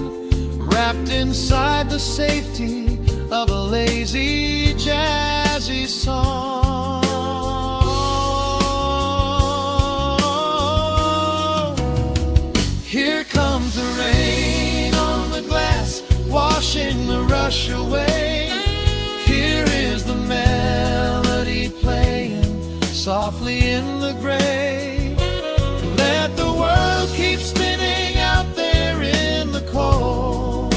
wrapped inside the safety of a lazy, jazzy song. Here comes the rain on the glass, washing the rush away. Here is the melody playing softly in the gray. Let the world keep spinning out there in the cold.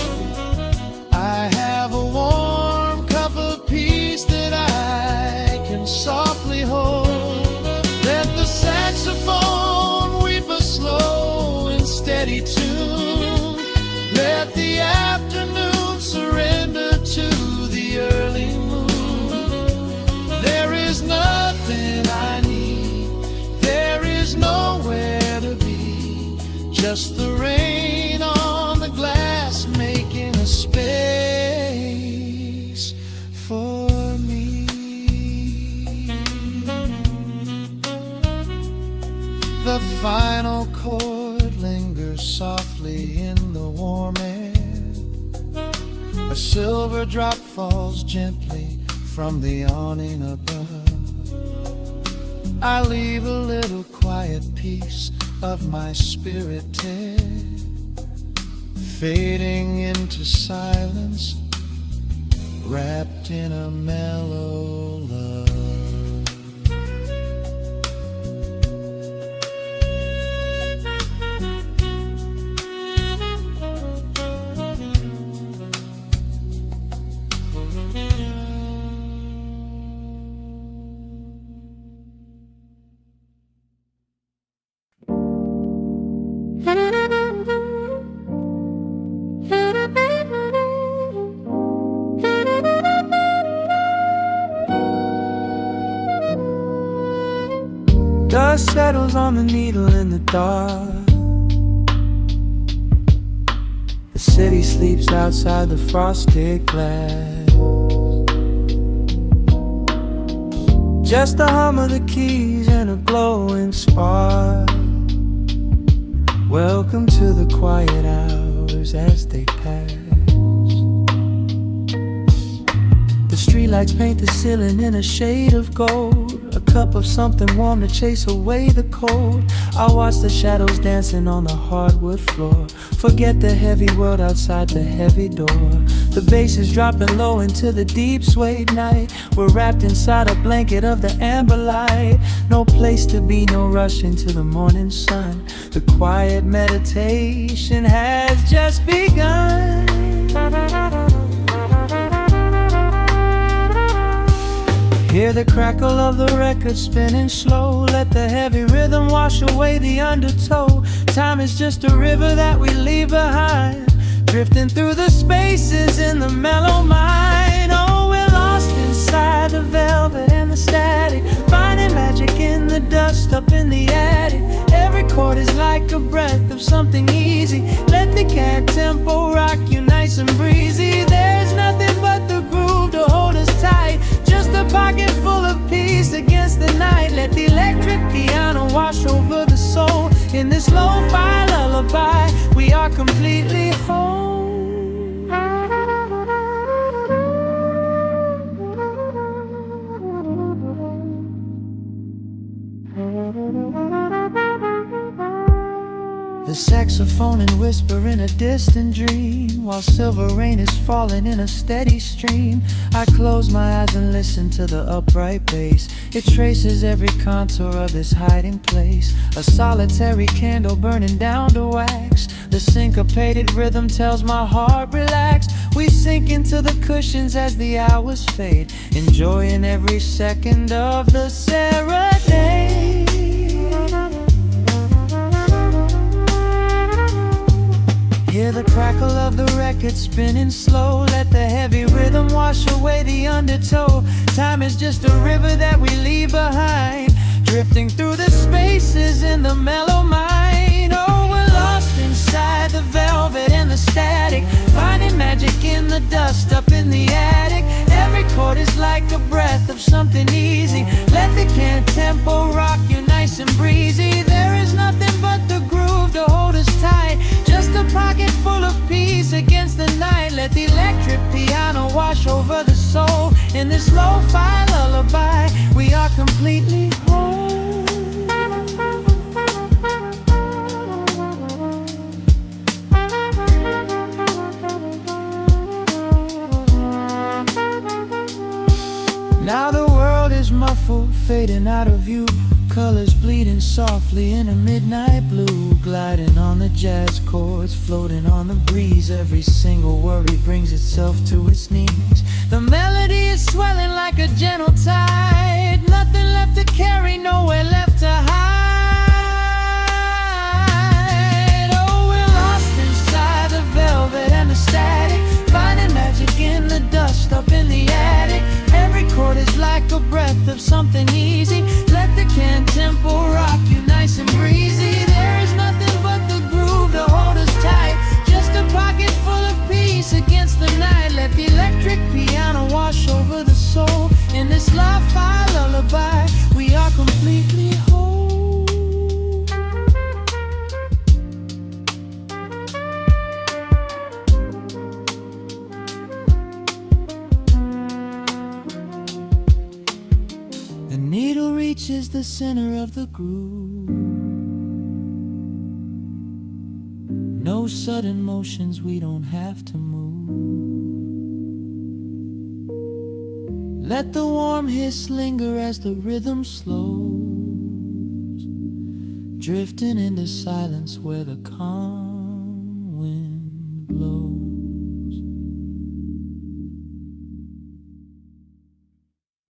I have a warm cup of peace that I can softly hold. Let the saxophone weep a slow and steady tune. Let the afternoon surrender to the early moon. There is nothing I need, there is nowhere to be, just the rain on the glass making a space for me. The final chord lingers softly in the warm air. A silver drop falls gently from the awning above. I leave a little quiet piece of my spirit tear, fading into silence, wrapped in a mellow love. Dust settles on the needle in the dark. The city sleeps outside the frosted glass. Just the hum of the keys and a glowing spark. Welcome to the quiet hours as they pass. The streetlights paint the ceiling in a shade of gold. A cup of something warm to chase away the cold. I watch the shadows dancing on the hardwood floor. Forget the heavy world outside the heavy door. The bass is dropping low into the deep suede night. We're wrapped inside a blanket of the amber light. No place to be, no rush into the morning sun. The quiet meditation has just begun. Hear the crackle of the record spinning slow. Let the heavy rhythm wash away the undertow. Time is just a river that we leave behind, drifting through the spaces in the mellow mind. Oh, we're lost inside the velvet and the static, finding magic in the dust up in the attic. Every chord is like a breath of something easy. Let the cat tempo rock you nice and breezy. There's nothing but the groove to hold us tight, just a pocket full of peace against the night. Let the electric piano wash over the soul. In this lo-fi lullaby, we are completely whole. The saxophone and whisper in a distant dream, while silver rain is falling in a steady stream. I close my eyes and listen to the upright bass. It traces every contour of this hiding place. A solitary candle burning down to wax. The syncopated rhythm tells my heart relax. We sink into the cushions as the hours fade, enjoying every second of the serenade. Hear the crackle of the record spinning slow. Let the heavy rhythm wash away the undertow. Time is just a river that we leave behind, drifting through the spaces in the mellow mind. Oh, we're lost inside the velvet and the static, finding magic in the dust up in the attic. Every chord is like a breath of something easy. Let the can tempo rock you nice and breezy. There is nothing but the groove to hold us tight, just a pocket full of peace against the night. Let the electric piano wash over the soul. In this lo-fi lullaby, we are completely whole. Now the world is muffled, fading out of view. Colors bleeding softly in a midnight blue, gliding on the jazz chords, floating on the breeze. Every single worry brings itself to its knees. The melody is swelling like a gentle tide, nothing left to carry, nowhere left to hide. Oh, we're lost inside the velvet and the static, finding magic in the dust up in the attic. Every chord is like a breath of something easy. Let the can tempo rock you nice and breezy. There is nothing but the groove to hold us tight, just a pocket full of peace against the night. Let the electric piano wash over the soul. In this lo-fi lullaby, we are completely whole. The needle reaches the center of the groove. No sudden motions, we don't have to move. Let the warm hiss linger as the rhythm slows, drifting into silence where the calm wind